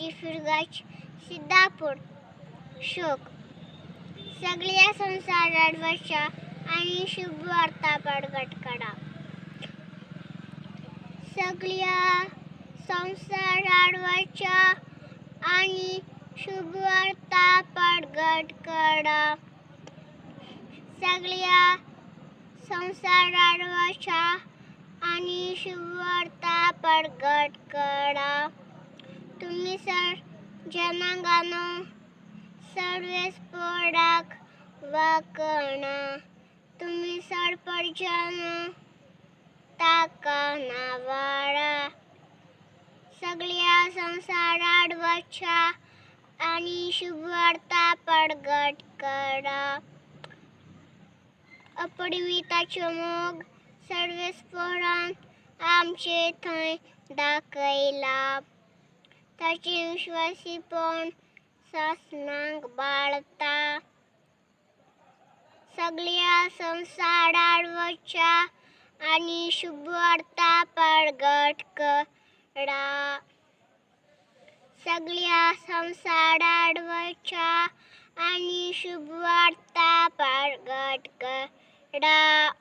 मारुती फिरगाच सिद्धापूर शोक सगळ्या संसाराच्या आणि शुभवार्ता प्रगट करा. सगळ्या संसाराच्या आणि शुभवार्ता प्रगट करा. सगळ्या संसाराच्या आणि शुभवार्ता प्रगट करा. तुम्ही जनांगानो सर्वेस पोडाक वाकणा. तुम्ही सर्पजन ताका नावाळा. सगळ्या संसाराच्या आणि शुभवार्ता प्रगट करा. अपवित्राचो मोग सर्वेस पोरान आमचे थंय दाखयला. ताचे विश्वासीपण सासणाक बाळता. सगळ्या संसाराच्या आणि शुभवार्ता प्रगट करा. सगळ्या संसाराच्या आणि शुभवार्ता प्रगट करा.